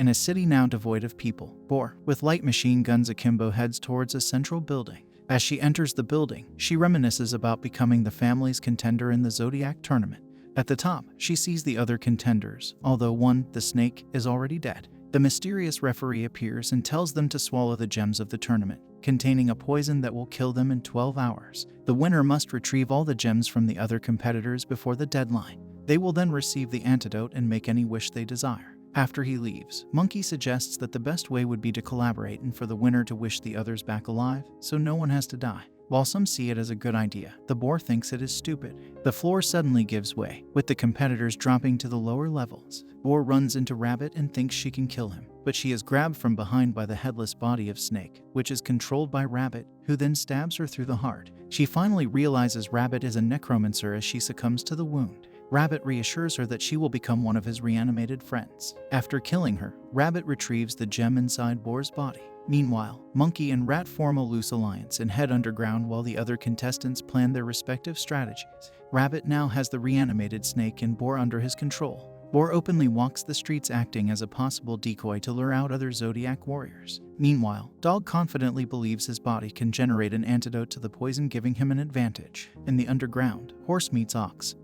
In a city now devoid of people, Boar, with light machine guns akimbo, heads towards a central building. As she enters the building, she reminisces about becoming the family's contender in the Zodiac tournament. At the top, she sees the other contenders, although one, the snake, is already dead. The mysterious referee appears and tells them to swallow the gems of the tournament, containing a poison that will kill them in 12 hours. The winner must retrieve all the gems from the other competitors before the deadline. They will then receive the antidote and make any wish they desire. After he leaves, Monkey suggests that the best way would be to collaborate and for the winner to wish the others back alive, so no one has to die. While some see it as a good idea, the boar thinks it is stupid. The floor suddenly gives way, with the competitors dropping to the lower levels. Boar runs into Rabbit and thinks she can kill him, but she is grabbed from behind by the headless body of Snake, which is controlled by Rabbit, who then stabs her through the heart. She finally realizes Rabbit is a necromancer as she succumbs to the wound. Rabbit reassures her that she will become one of his reanimated friends. After killing her, Rabbit retrieves the gem inside Boar's body. Meanwhile, Monkey and Rat form a loose alliance and head underground while the other contestants plan their respective strategies. Rabbit now has the reanimated Snake and Boar under his control. Boar openly walks the streets acting as a possible decoy to lure out other Zodiac warriors. Meanwhile, Dog confidently believes his body can generate an antidote to the poison, giving him an advantage. In the underground, Horse meets Ox,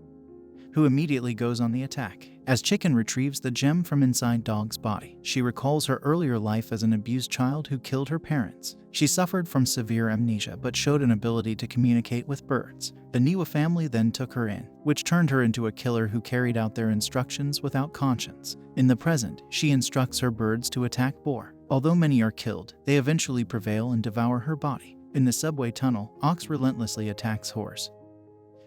who immediately goes on the attack. As Chicken retrieves the gem from inside Dog's body, she recalls her earlier life as an abused child who killed her parents. She suffered from severe amnesia but showed an ability to communicate with birds. The Niwa family then took her in, which turned her into a killer who carried out their instructions without conscience. In the present, she instructs her birds to attack Boar. Although many are killed, they eventually prevail and devour her body. In the subway tunnel, Ox relentlessly attacks Horse,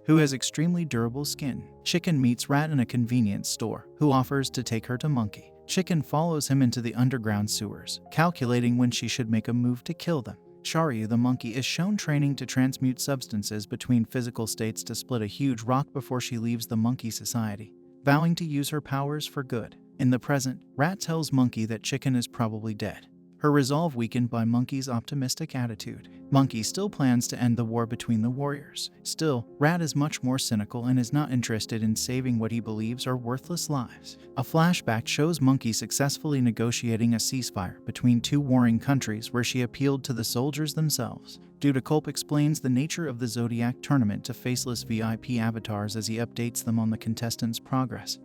who has extremely durable skin. Chicken meets Rat in a convenience store, who offers to take her to Monkey. Chicken follows him into the underground sewers, calculating when she should make a move to kill them. Sharyu the monkey is shown training to transmute substances between physical states to split a huge rock before she leaves the monkey society, vowing to use her powers for good. In the present, Rat tells Monkey that Chicken is probably dead, her resolve weakened by Monkey's optimistic attitude. Monkey still plans to end the war between the warriors. Still, Rat is much more cynical and is not interested in saving what he believes are worthless lives. A flashback shows Monkey successfully negotiating a ceasefire between two warring countries where she appealed to the soldiers themselves. Dudekulp explains the nature of the Zodiac tournament to faceless VIP avatars as he updates them on the contestants' progress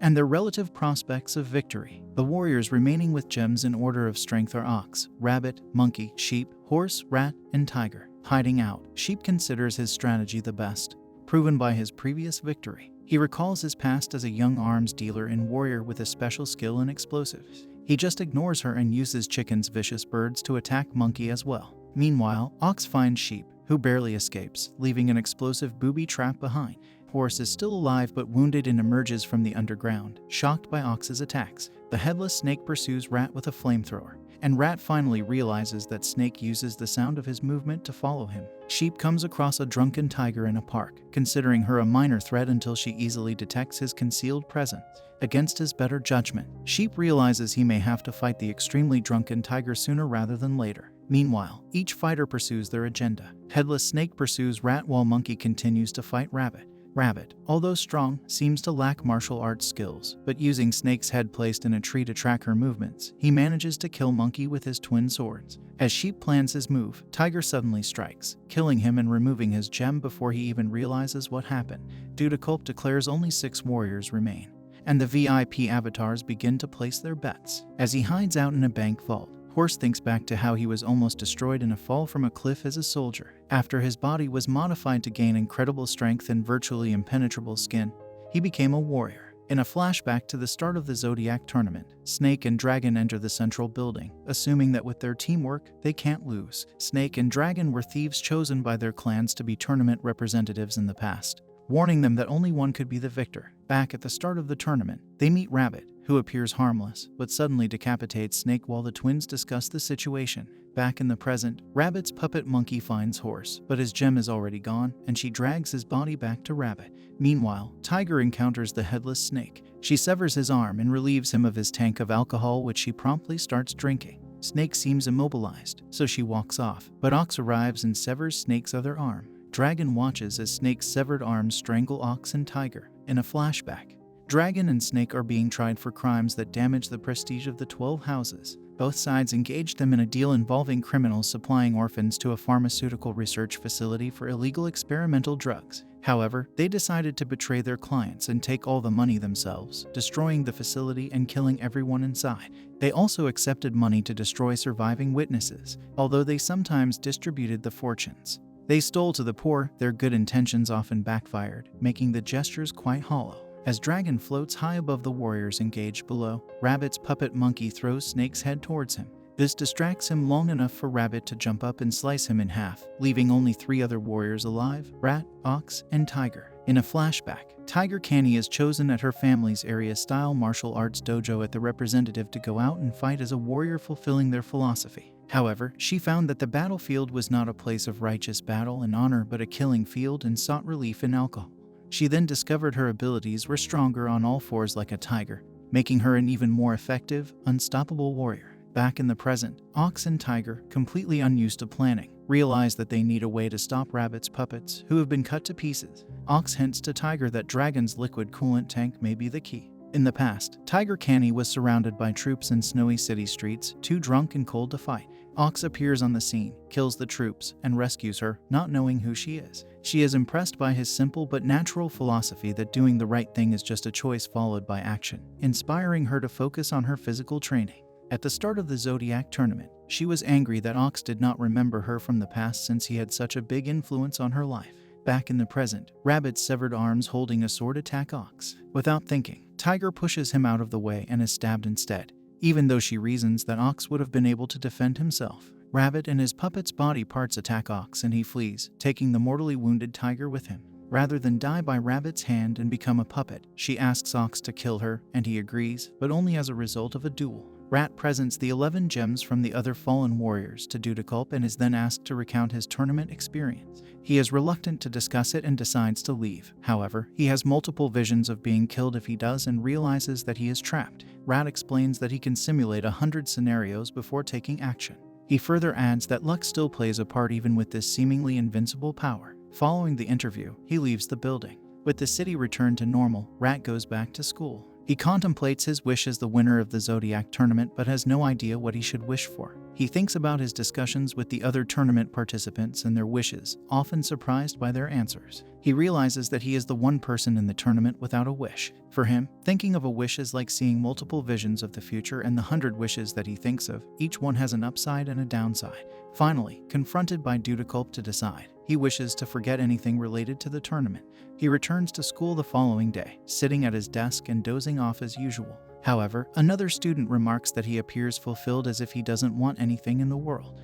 and their relative prospects of victory. The warriors remaining with gems in order of strength are Ox, Rabbit, Monkey, Sheep, Horse, Rat, and Tiger. Hiding out, Sheep considers his strategy the best, proven by his previous victory. He recalls his past as a young arms dealer and warrior with a special skill in explosives. He just ignores her and uses Chicken's vicious birds to attack Monkey as well. Meanwhile, Ox finds Sheep, who barely escapes, leaving an explosive booby trap behind. Horse is still alive but wounded and emerges from the underground, shocked by Ox's attacks. The headless Snake pursues Rat with a flamethrower, and Rat finally realizes that Snake uses the sound of his movement to follow him. Sheep comes across a drunken tiger in a park, considering her a minor threat until she easily detects his concealed presence. Against his better judgment, Sheep realizes he may have to fight the extremely drunken tiger sooner rather than later. Meanwhile, each fighter pursues their agenda. Headless Snake pursues Rat while Monkey continues to fight Rabbit. Rabbit, although strong, seems to lack martial arts skills, but using Snake's head placed in a tree to track her movements, he manages to kill Monkey with his twin swords. As Sheep plans his move, Tiger suddenly strikes, killing him and removing his gem before he even realizes what happened. Dudekulp declares only 6 warriors remain, and the VIP avatars begin to place their bets. As he hides out in a bank vault, Horse thinks back to how he was almost destroyed in a fall from a cliff as a soldier. After his body was modified to gain incredible strength and virtually impenetrable skin, he became a warrior. In a flashback to the start of the Zodiac tournament, Snake and Dragon enter the central building, assuming that with their teamwork, they can't lose. Snake and Dragon were thieves chosen by their clans to be tournament representatives in the past, warning them that only one could be the victor. Back at the start of the tournament, they meet Rabbit, who appears harmless, but suddenly decapitates Snake while the twins discuss the situation. Back in the present, Rabbit's puppet Monkey finds Horse, but his gem is already gone, and she drags his body back to Rabbit. Meanwhile, Tiger encounters the headless Snake. She severs his arm and relieves him of his tank of alcohol, which she promptly starts drinking. Snake seems immobilized, so she walks off, but Ox arrives and severs Snake's other arm. Dragon watches as Snake's severed arms strangle Ox and Tiger. In a flashback, Dragon and Snake are being tried for crimes that damage the prestige of the 12 houses. Both sides engaged them in a deal involving criminals supplying orphans to a pharmaceutical research facility for illegal experimental drugs. However, they decided to betray their clients and take all the money themselves, destroying the facility and killing everyone inside. They also accepted money to destroy surviving witnesses, although they sometimes distributed the fortunes they stole to the poor. Their good intentions often backfired, making the gestures quite hollow. As Dragon floats high above the warriors engaged below, Rabbit's puppet monkey throws Snake's head towards him. This distracts him long enough for Rabbit to jump up and slice him in half, leaving only 3 other warriors alive: Rat, Ox, and Tiger. In a flashback, Tiger Canny is chosen at her family's area-style martial arts dojo as the representative to go out and fight as a warrior, fulfilling their philosophy. However, she found that the battlefield was not a place of righteous battle and honor but a killing field, and sought relief in alcohol. She then discovered her abilities were stronger on all fours like a tiger, making her an even more effective, unstoppable warrior. Back in the present, Ox and Tiger, completely unused to planning, realize that they need a way to stop Rabbit's puppets, who have been cut to pieces. Ox hints to Tiger that Dragon's liquid coolant tank may be the key. In the past, Tiger Canny was surrounded by troops in snowy city streets, too drunk and cold to fight. Ox appears on the scene, kills the troops, and rescues her, not knowing who she is. She is impressed by his simple but natural philosophy that doing the right thing is just a choice followed by action, inspiring her to focus on her physical training. At the start of the Zodiac tournament, she was angry that Ox did not remember her from the past since he had such a big influence on her life. Back in the present, Rabbit's severed arms holding a sword attack Ox. Without thinking, Tiger pushes him out of the way and is stabbed instead, even though she reasons that Ox would have been able to defend himself. Rabbit and his puppet's body parts attack Ox and he flees, taking the mortally wounded Tiger with him. Rather than die by Rabbit's hand and become a puppet, she asks Ox to kill her, and he agrees, but only as a result of a duel. Rat presents the 11 gems from the other fallen warriors to Dudekulp and is then asked to recount his tournament experience. He is reluctant to discuss it and decides to leave. However, he has multiple visions of being killed if he does and realizes that he is trapped. Rat explains that he can simulate 100 scenarios before taking action. He further adds that luck still plays a part even with this seemingly invincible power. Following the interview, he leaves the building. With the city returned to normal, Rat goes back to school. He contemplates his wish as the winner of the Zodiac tournament but has no idea what he should wish for. He thinks about his discussions with the other tournament participants and their wishes, often surprised by their answers. He realizes that he is the one person in the tournament without a wish. For him, thinking of a wish is like seeing multiple visions of the future, and the 100 wishes that he thinks of, each one has an upside and a downside. Finally, confronted by Dudekulp to decide, he wishes to forget anything related to the tournament. He returns to school the following day, sitting at his desk and dozing off as usual. However, another student remarks that he appears fulfilled, as if he doesn't want anything in the world.